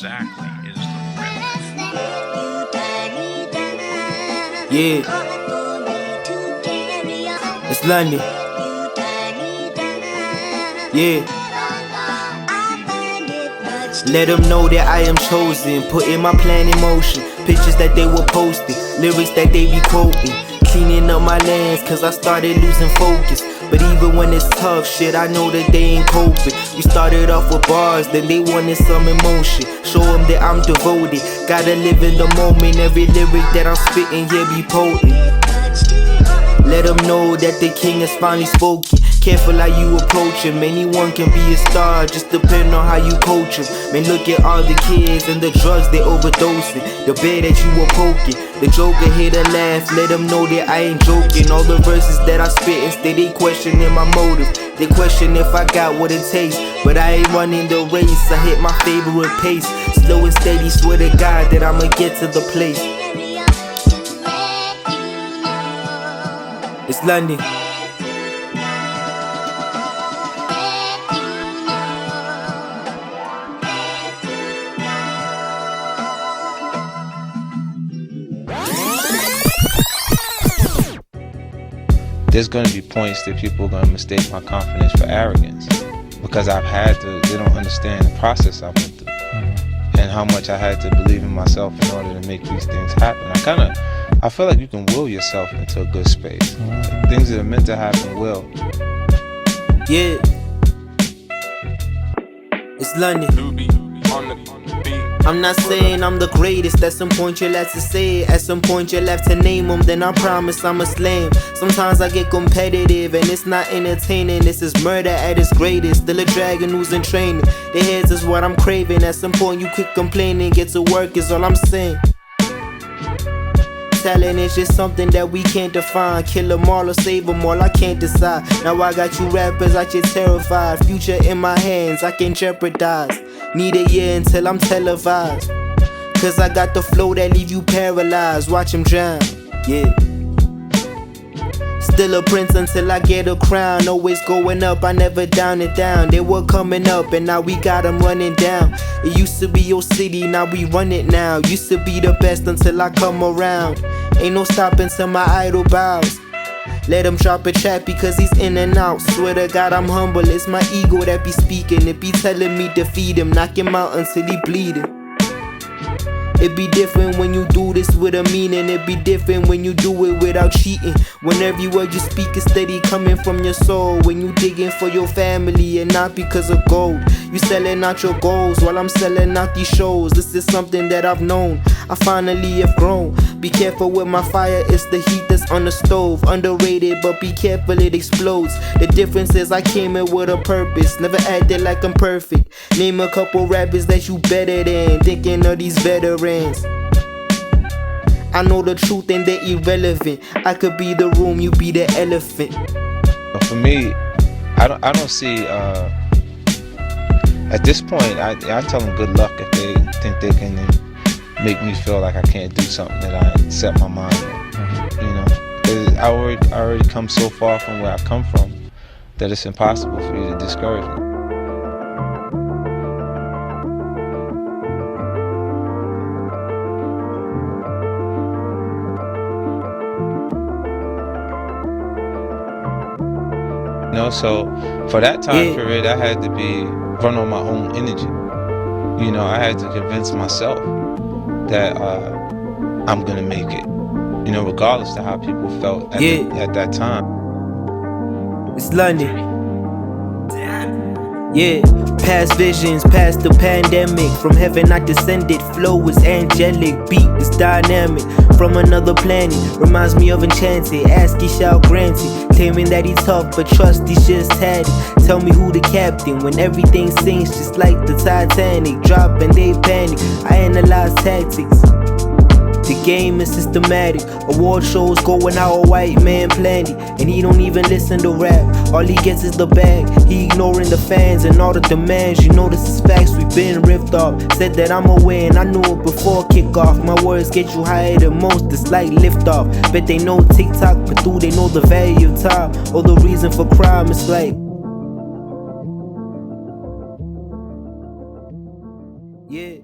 exactly is the rhythm? Yeah, it's Londxn. Yeah. Let them know that I am chosen, putting my plan in motion. Pictures that they were posting, lyrics that they be quoting. Cleaning up my lands cause I started losing focus. But even when it's tough shit, I know that they ain't coping. We started off with bars, then they wanted some emotion. Show them that I'm devoted, gotta live in the moment. Every lyric that I'm spitting here be potent. Let them know that the king has finally spoken. Careful how you approach him. Anyone can be a star, just depend on how you coach him. Man, look at all the kids and the drugs they overdosing. The bed that you were poking, the joker here to laugh. Let them know that I ain't joking. All the verses that I spit, instead they questioning my motive. They question if I got what it takes, but I ain't running the race. I hit my favorite pace, slow and steady, swear to God that I'ma get to the place. It's Londxn. There's going to be points that people are going to mistake my confidence for arrogance, because I've had to, they don't understand the process I went through and how much I had to believe in myself in order to make these things happen. I feel like you can will yourself into a good space. Things that are meant to happen will. Yeah. It's Londxn. I'm not saying I'm the greatest. At some point you'll have to say it. At some point you'll have to name them. Then I promise I'ma slam. Sometimes I get competitive and it's not entertaining. This is murder at its greatest. Still a dragon who's in training. The heads is what I'm craving. At some point you quit complaining. Get to work is all I'm saying. Talent is just something that we can't define. Kill them all or save them all, I can't decide. Now I got you rappers out here terrified. Future in my hands, I can jeopardize. Need a year until I'm televised, cause I got the flow that leave you paralyzed. Watch him drown, yeah. Still a prince until I get a crown. Always going up, I never down it down. They were coming up and now we got them running down. It used to be your city, now we run it now. Used to be the best until I come around. Ain't no stopping till my idol bows. Let him drop a trap because he's in and out. Swear to God I'm humble, it's my ego that be speaking. It be telling me defeat him, knock him out until he bleeding. It be different when you do this with a meaning. It be different when you do it without cheating. When every word you speak is steady coming from your soul. When you digging for your family and not because of gold. You selling out your goals while I'm selling out these shows. This is something that I've known, I finally have grown. Be careful with my fire, it's the heat that's on the stove. Underrated, but be careful it explodes. The difference is I came in with a purpose. Never acted like I'm perfect. Name a couple rappers that you better than. Thinking of these veterans. I know the truth and they're irrelevant. I could be the room, you be the elephant. For me, I don't see, at this point, I tell them good luck if they think they can make me feel like I can't do something that I set my mind on. You know, 'cause I already come so far from where I come from that it's impossible for you to discourage me. You know, so for that time period, I had to run on my own energy. You know, I had to convince myself that I'm gonna make it. You know, regardless of how people felt at that time. It's Londxn. Yeah, past visions, past the pandemic. From heaven I descended, flow is angelic, beat is dynamic. From another planet, reminds me of Enchanted. Ask he shall grant it. Claiming that he's tough, but trust he's just had it. Tell me who the captain, when everything sinks just like the Titanic. Drop and they panic, I analyze tactics. The game is systematic. Award shows going how a white man planned it. And he don't even listen to rap. All he gets is the bag. He ignoring the fans and all the demands. You know this is facts, we've been ripped off. Said that I'm away and I knew it before kickoff. My words get you higher than most, it's like liftoff. Bet they know TikTok, but do they know the value of time? Or the reason for crime, it's like yeah.